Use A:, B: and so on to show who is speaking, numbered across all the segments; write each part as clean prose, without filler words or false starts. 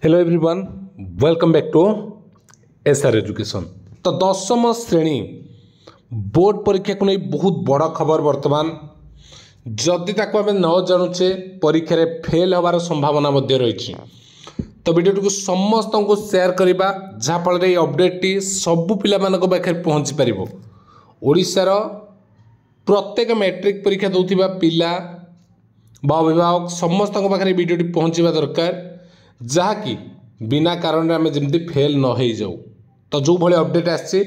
A: Hello everyone, welcome back to SR education. तो दशम श्रेणी बोर्ड परीक्षा को नहीं बहुत बड़ा खबर वर्तमान जदि ताको आम न जानुचे परीक्षा रे फेल होवार संभावना मध्य रही। तो वीडियो को समस्त को शेयर करवा जहाँफल ये अपडेट टी सबू पिला पाखे पहुँची पार। ओडिशार प्रत्येक मैट्रिक परीक्षा दौथिबा पिला बा अभिभावक समस्त पाखे वीडियो पहुँचवा दरकार जहाँकि बिना कारण आम जमी फेल न हो जाऊ। तो जो भाई अपडेट आसी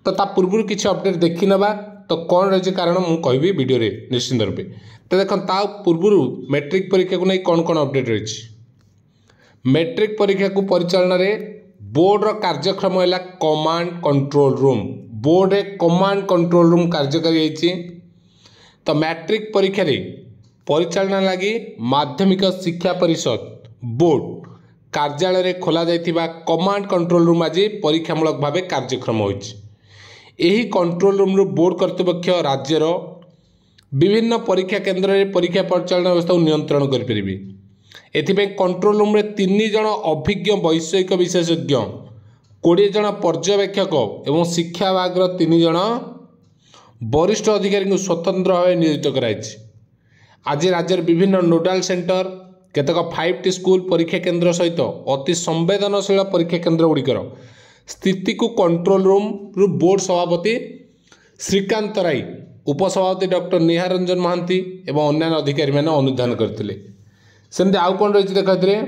A: तो ता पूर्व किसी अपडेट देखी नवा तो कौन रही कारण मुझे कहबी वीडियो रे निश्चिंत रूपे। तो देख ता पूर्व मैट्रिक परीक्षा को नहीं कौन कौन अपडेट रही। मैट्रिक परीक्षा को परिचालन रे बोर्ड रो कार्यक्रम है कमांड कंट्रोल रूम। बोर्ड रे कमांड कंट्रोल रूम कार्यकारी होती। तो मैट्रिक परीक्षा रे परिचालन लगी माध्यमिक शिक्षा परिषद बोर्ड कार्यालय रे खोला जाइथिबा कमांड कंट्रोल रूम आज परीक्षामूलक भाव कार्यक्रम होइछि। एही कंट्रोल रूम रो बोर्ड कर्तृपक्ष राज्यर विभिन्न परीक्षा केन्द्र रे परीक्षा परिचालन व्यवस्था नियंत्रण करि परिबे। एथिबे कंट्रोल रूम रे 3 जण अभिज्ञ वैषयिक विशेषज्ञ 20 जण पर्यवेक्षक एवं शिक्षा विभाग 3 जण वरिष्ठ अधिकारी को स्वतंत्र भाव नियोजित कराइछि। आज राज्यर विभिन्न नोडाल सेंटर केतक 5टी स्कूल परीक्षा केन्द्र सहित अति संवेदनशील परीक्षा केन्द्र गुड़िकर स्थिति को कंट्रोल रूम रु बोर्ड सभापति श्रीकांत राय, उपसभापति डॉक्टर निहार रंजन महांती एवं अन्य अधिकारी मैंने अनुधान करते। सेमती आउ कौन रही देखते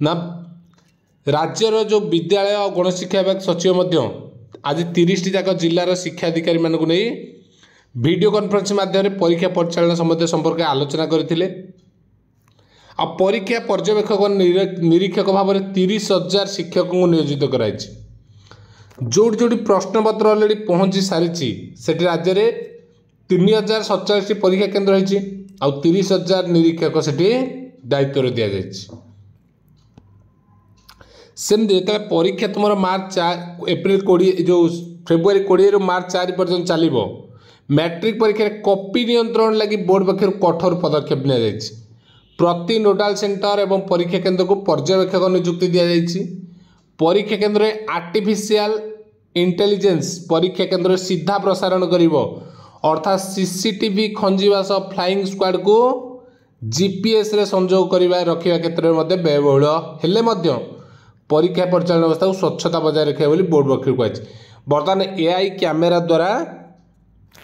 A: ना राज्यर जो विद्यालय और गणशिक्षा विभाग सचिव आज 30टी जाक जिलार शिक्षाधिकारी मानक नहीं वीडियो कॉन्फ्रेंस माध्यम परीक्षा परिचालन संबंध संपर्क आलोचना करते। आ परीक्षा पर्यवेक्षक निरीक्षक भाव में 30,000 शिक्षक को नियोजित कराई। जोटी जोटी प्रश्नपत्र अलरेडी पहुँची सारी से राज्य में 3,047 परीक्षा केन्द्र होती आ 30,000 निरीक्षक से दायित्व दि जाए। सेमती जो परीक्षा तुम मार्च एप्रिल 20 जो फेब्रुआरी 20 रु मार्च 4 पर्यटन चलो मैट्रिक परीक्षा कॉपी नियंत्रण लगी बोर्ड पक्षर कठोर पदक्षेप नि प्रति नोडाल सेंटर एवं परीक्षा केन्द्र को पर्यवेक्षक नियुक्ति दि जाएगी। परीक्षा केन्द्र में आर्टिफिशियल इंटेलिजेंस परीक्षा केन्द्र सीधा प्रसारण करिवो अर्थात सीसीटीवी खंजीवा सह फ्लाइंग स्क्वाड को जीपीएस रे संजोग करवा रखा क्षेत्र में व्ययबहुल हेले परीक्षा परिचालन व्यवस्था को स्वच्छता बजाय रखा बोर्ड पक्ष कहुई। बर्तमान एआई कैमेरा द्वारा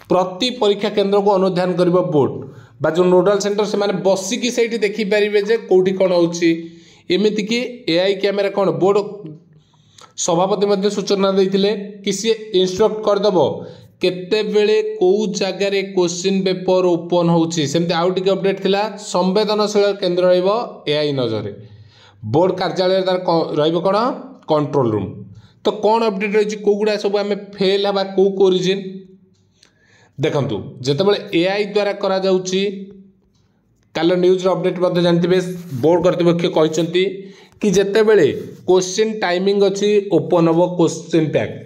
A: प्रति परीक्षा केन्द्र को अनुध्यान कर बोर्ड बा जो नोडाल सेंटर से माने बसिकी से देखिपारे जे कौटी कौन होमती कि एआई कैमेरा कौन बोर्ड सभापति सूचना देते कि सी इंस्ट्रक्ट करदेव केतेबेले कौ जगार क्वेश्चन पेपर ओपन होची। सेमती आउ टिके अपडेट थिला संवेदनशील केन्द्र रहिबो एआई नजर बोर्ड कार्यालय तार रहिबो कोन कंट्रोल रूम। तो कौन अपडेट रही कौगुड़ा सब आम फेल हवा कौ रीजन देखु जितेबाला एआई द्वारा करा जाउची काल न्यूज अपडेट जानते बोर्ड कर्तृपक्ष कहते कि जितेबाला क्वेश्चन टाइमिंग अच्छी ओपन हम क्वेश्चन पैक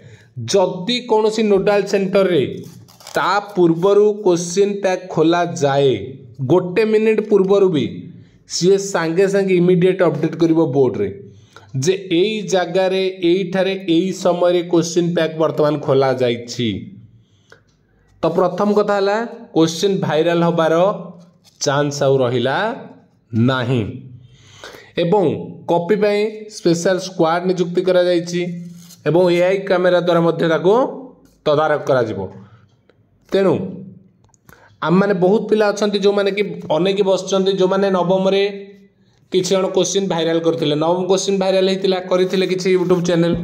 A: जदि कौन सी नोडाल सेंटर रे ता पूर्वर क्वेश्चन पैक खोला जाए 1 मिनिट पूर्वर भी सी सांगे सांगे इमिडिएट अपडेट कर बोर्ड रे जे एई जगार एई समय क्वेश्चन पैक वर्तमान खोला जाइछि। तो प्रथम कथा है क्वेश्चन भाइराल होबार चांस आउ रहिला नाही एवं कॉपी पाई स्पेशल स्क्वाड नियुक्ति करा जाइछि एवं एआई कैमेरा द्वारा मध्य ताको तदारक करा जिवो। तेणु आम मैंने बहुत पिला अच्छा जो मैंने कि अनेक बसचंती जो मैंने नवम रे किसी जन क्वेश्चन भाइराल करथिले नवम क्वेश्चन भाइराल होइतिला करथिले किसी यूट्यूब चैनल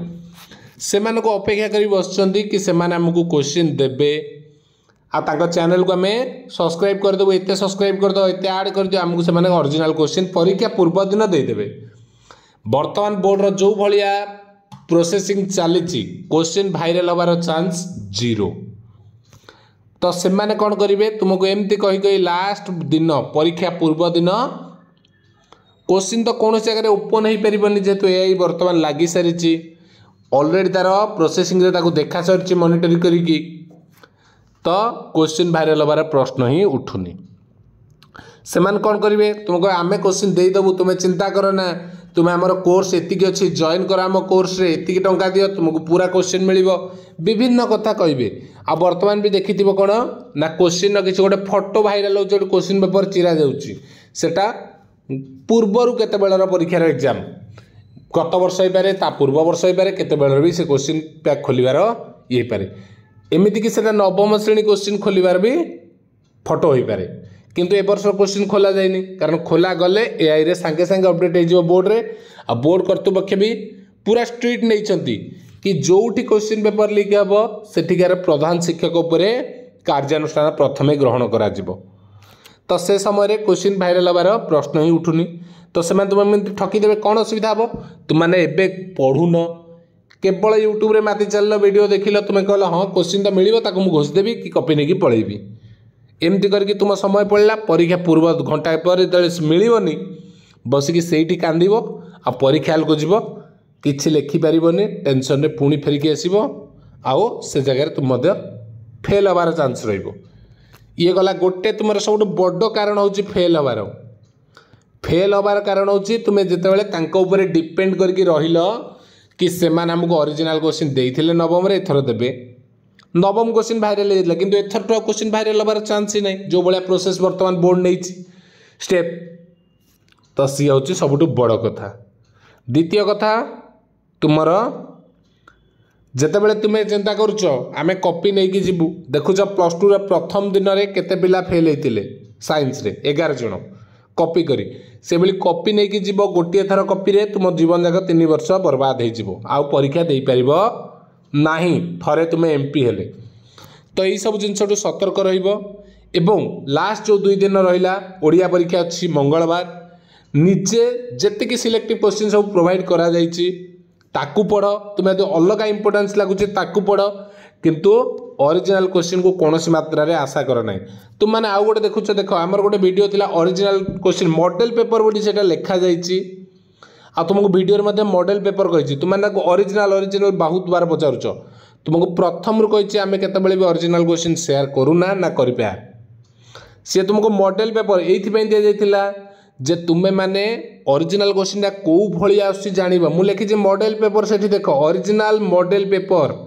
A: से मानको अपेक्षा करी बसचंती कि से माने हमकु क्वेश्चन देबे आ चैनल को आम सब्सक्राइब करदेव एत सब्सक्राइब करदेव एत आड करदे आमको से ओरिजिनल क्वेश्चन परीक्षा पूर्व दिन देदेवे। बर्तमान बोर्ड जो भाया प्रोसेसिंग चली क्वेश्चन भाइराल होबार चांस 0। तो से माने कौन करेंगे तुमको एमती कही लास्ट दिन परीक्षा पूर्व दिन क्वेश्चन तो कौन जगह ओपन हो पारनि जेहेतु एआई बर्तमान लगी सारी ऑलरेडी तार प्रोसेसिंग देखा सारी मॉनिटरिंग करी तो क्वेश्चन भाइराल होबार प्रश्न ही उठुनी। से कौन करेंगे तुमको आम क्वेश्चन देदेबू तुम्हें चिंता कर ना तुम्हें आमर कोर्स एतिक अच्छी जॉइन कर आम कोर्स रे एतिक टंका दियो तुमको पूरा क्वेश्चन मिल विभिन्न कथा कहे आ बर्तमान भी देखि कौन ना क्वेश्चन किसी गोटे फोटो भाइराल हो क्वेश्चन पेपर चिरा जाटा पूर्वर केत परीक्षार एग्जाम गत वर्ष हो पारे ता पूर्व वर्ष हो पारे केत भी से क्वेश्चन पैक खोलिबार ये पारे एमती कि से नवम श्रेणी क्वेश्चन खोलिबार भी फोटो हो पारे किंतु ए वर्ष क्वेश्चन खोला जाए कारण खोला गले एआई रे सांगे सांगे अपडेट हो बोर्ड रे आ बोर्ड कर्तृपक्ष भी पूरा स्ट्रिक्ट नहीं कि जोठी क्वेश्चन पेपर लीक हम सेठिकार प्रधान शिक्षक उपरे कार्यानुष्ठान प्रथमे ग्रहण करा जिवो। तो से समय क्वेश्चन भाइराल हबार प्रश्न ही उठुनी तो से तुम ठकीदेवे कौन असुविधा हम तुमने एबे पढ़ुन केवल यूट्यूब रे माति चल वीडियो देखिल तुम्हें कहल हाँ क्वेश्चन तो मिल मुझे घोषदेवी कि कॉपी नहीं पलैबी एमती करके तुम समय पड़ला परीक्षा पूर्व घंटा पर जो मिलनी बसिकी से कांदब आ परीक्षा हल को जीव किसी लिखिपार टेंशन रे पुणी फेरिकी आसब आओ से जगह तुम फेल हबार चांस ये गला गोटे तुम सब बड़ कारण हूँ फेल हबार कारण हूँ तुम्हें जिते डिपेंड करके रहिल कि सेमान आमको ओरिजिनल क्वेश्चन देते नवम एथर देवे नवम क्वेश्चन भाइराल होता कि एथर तो क्वेश्चन भाइराल हबार चांस ही ना जो भाया प्रोसेस बर्तमान बोर्ड नहीं स्टेप तो सी हूँ सबुठ बड़ कथा। द्वितीय कथा तुमर जितेबाला तुम्हें चिंता करुच आम कॉपी नहीं जीवु देखुच प्लस टू प्रथम दिन में केते पिला फेल होते साइंस रे 11 जन कॉपी करी से भाई कॉपी नहीं जीव गोटे थर कॉपी रे तुम जीवन जाक 3 वर्ष बर्बाद हो आउ परीक्षा दे पार नहीं थरे तुम्हें एमपी हेले तो यही सब जिन सतर्क एवं लास्ट जो 2 दिन रहा ओडिया परीक्षा अच्छी मंगलवार निजे जेतिकी सिलेक्टिव क्वेश्चन सब प्रोवाइड करा जायछि ताकू पढ़ तुम्हें जो अलग इंपोर्टेंस लगुच ताकू पढ़ किंतु ओरिजिनल क्वेश्चन को कौन मात्रा रे आशा कर ना तुम मैंने आउ गोटे देखुच देख आमर गोटे वीडियो थिला ओरिजिनल क्वेश्चन मॉडल पेपर बोली सेटा लिखा जायछि आ तुमको वीडियो में मॉडल पेपर कही तुमने ओरिजिनल बहुत बार पचारुच तुमको प्रथम रू कही आम केतबेले भी ओरिजिनल क्वेश्चन शेयर करूना ना करिपा सी तुमको मॉडल पेपर ये दि जाइथिला जे तुम्हें माने ओरिजिनल क्वेश्चन कौ भली आसुछि जानिबा मु लिखि मॉडल पेपर से देख ओरिजिनल मॉडल पेपर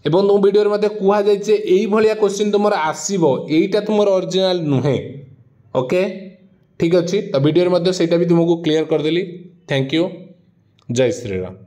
A: एवं तुम वीडियो में कह जाए यही भाया क्वेश्चन तुम आसो यहीटा तुम ओरिजिनल नुहे ओके ठीक अच्छे तो वीडियो में भी तुमको क्लियर करदेली थैंक यू जय श्रीराम।